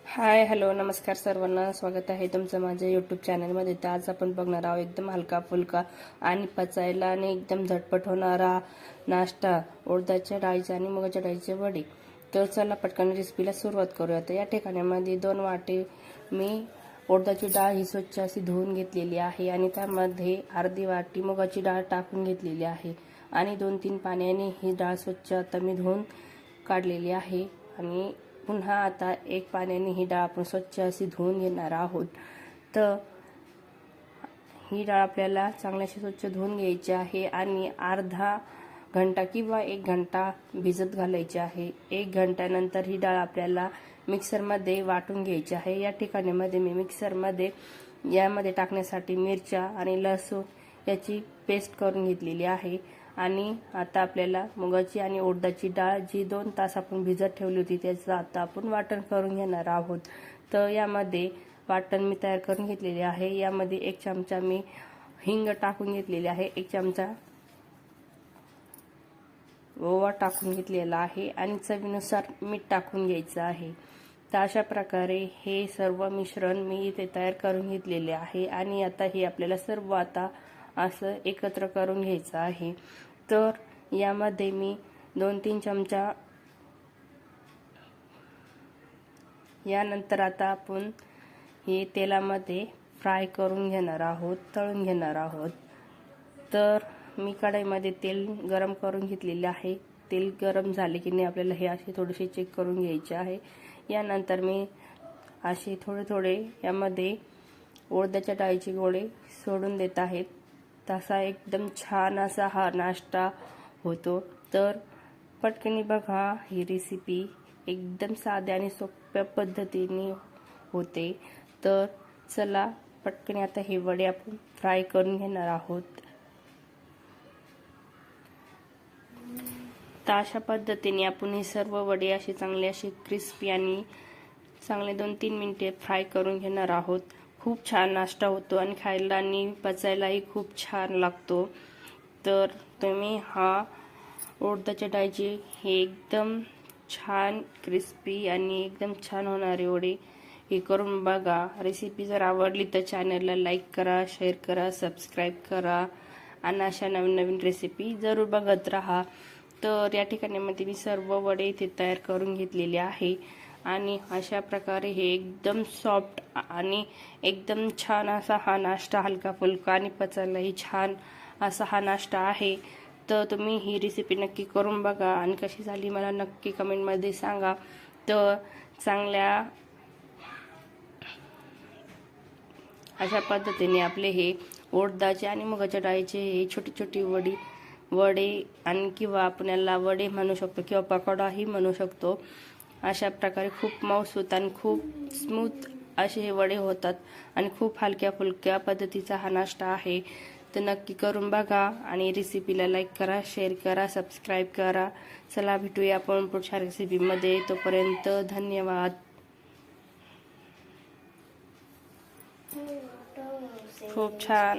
Hi hello नमस्कार सर्वांना, स्वागत आहे तुमचं माझ्या यूट्यूब चॅनलमध्ये। तर आज आपण बघणार आहोत एकदम हलका फुलका आणि पचायला आणि एकदम झटपट होणारा नाश्ता, उडदाच्या डाळीचे आणि मुगाच्या डाळीचे वडे। तर चला पटकन रेसिपीला सुरुवात करूया। तर या ठिकाणामध्ये 2 वाटी मी उडदाची डाळ ही स्वच्छ अशी धुवून घेतलेली आहे आणि त्यामध्ये अर्धी वाटी मुगाची डाळ टाकून घेतलेली आहे आणि 2-3 पाण्याने ही डाळ स्वच्छ आता मी धुवून काढलेली आहे। आणि पुन्हा आता एक पाण्याने ही डाळ आपण स्वच्छ अशी धुवून घेणार आहोत। तर ही डाळ आपल्याला चांगल्याशी स्वच्छ धुवून घ्यायची आहे आणि अर्धा घंटा किंवा 1 घंटा भिजत घालायची आहे। 1 घंट्यानंतर ही डाळ आपल्याला मिक्सरमध्ये वाटून घ्यायची आहे। या ठिकाणामध्ये मी मिक्सरमध्ये यामध्ये टाकण्यासाठी मिरच्या आणि लसूण याची पेस्ट करून घेतलेली आहे। आणि आता आपल्याला मुगाची आणि उडदाची डाळ जी 2 तास आपण भिजत ठेवली होती त्याचं आता आपण वाटण करून घेणार आहोत। तर यामध्ये वाटण मी तयार करून घेतलेले आहे। यामध्ये 1 चमचा मी हिंग टाकून घेतलेली आहे, 1 चमचा ओवा टाकून घेतलेला आहे आणि चवीनुसार मीठ टाकून घ्यायचं आहे। तर अशा प्रकारे हे सर्व मिश्रण मी इथे तयार करून घेतलेले आहे आणि आता हे आपल्याला सर्व आता असं एकत्र करून घ्यायचं आहे। तर यामध्ये मी 2-3 चमचा यानंतर आता आपण हे तेलामध्ये फ्राय करून घेणार आहोत, तळून घेणार आहोत। तर मी कढईमध्ये तेल गरम करून घेतलेले आहे। तेल गरम झाले की नाही आपल्याला हे असे थोडेसे चेक करून घ्यायचे आहे। यानंतर मी असे थोडे यामध्ये उडदाच्या डाळीचे गोळे सोडून देत आहेत। तसा एकदम छान असा हा नाश्ता होतो। तर पटकन बघा, ही रेसिपी एकदम साध्या आणि सोप्या पद्धतीने होते। तर चला पटकन आता हे वडे आपण फ्राय करून घेणार आहोत। तर अशा पद्धतीने आपण हे सर्व वडे असे चांगले असे क्रिस्पी आणि चांगले 2-3 मिनिटे फ्राय करून घेणार आहोत। खूप छान नाश्ता होतो आणि खायला आणि पचायलाही खूप छान लागतो। तर तुम्ही हा उडदाच्या डाळीचे हे एकदम छान क्रिस्पी आणि एकदम छान होणारे वडे हे करून बघा। रेसिपी जर आवडली तर चॅनलला लाईक करा, शेअर करा, सबस्क्राईब करा आणि अशा नवीन रेसिपी जरूर बघत राहा। तर या ठिकाणामध्ये मी सर्व वडे इथे तयार करून घेतलेले आहे आणि अशा प्रकारे हे एकदम सॉफ्ट आणि एकदम छान असा हा नाश्ता, हलका फुलका आणि पचायलाही छान असा हा नाश्ता आहे। तर तुम्ही ही रेसिपी नक्की करून बघा आणि कशी झाली मला नक्की कमेंटमध्ये सांगा। तर चांगल्या अशा पद्धतीने आपले हे उडदाचे आणि मुगाच्या डाळीचे हे छोटी वडे आणि किंवा आपण याला वडे म्हणू शकतो किंवा पकोडाही म्हणू शकतो। अशा प्रकारे खूप मऊसूत आणि खूप स्मूथ असे हे वडे होतात आणि खूप हलक्या फुलक्या पद्धतीचा हा नाश्ता आहे। तर नक्की करून बघा आणि रेसिपीला लाईक करा, शेअर करा, सबस्क्राईब करा। चला भेटूया आपण पुढच्या रेसिपीमध्ये। तोपर्यंत धन्यवाद। खूप छान।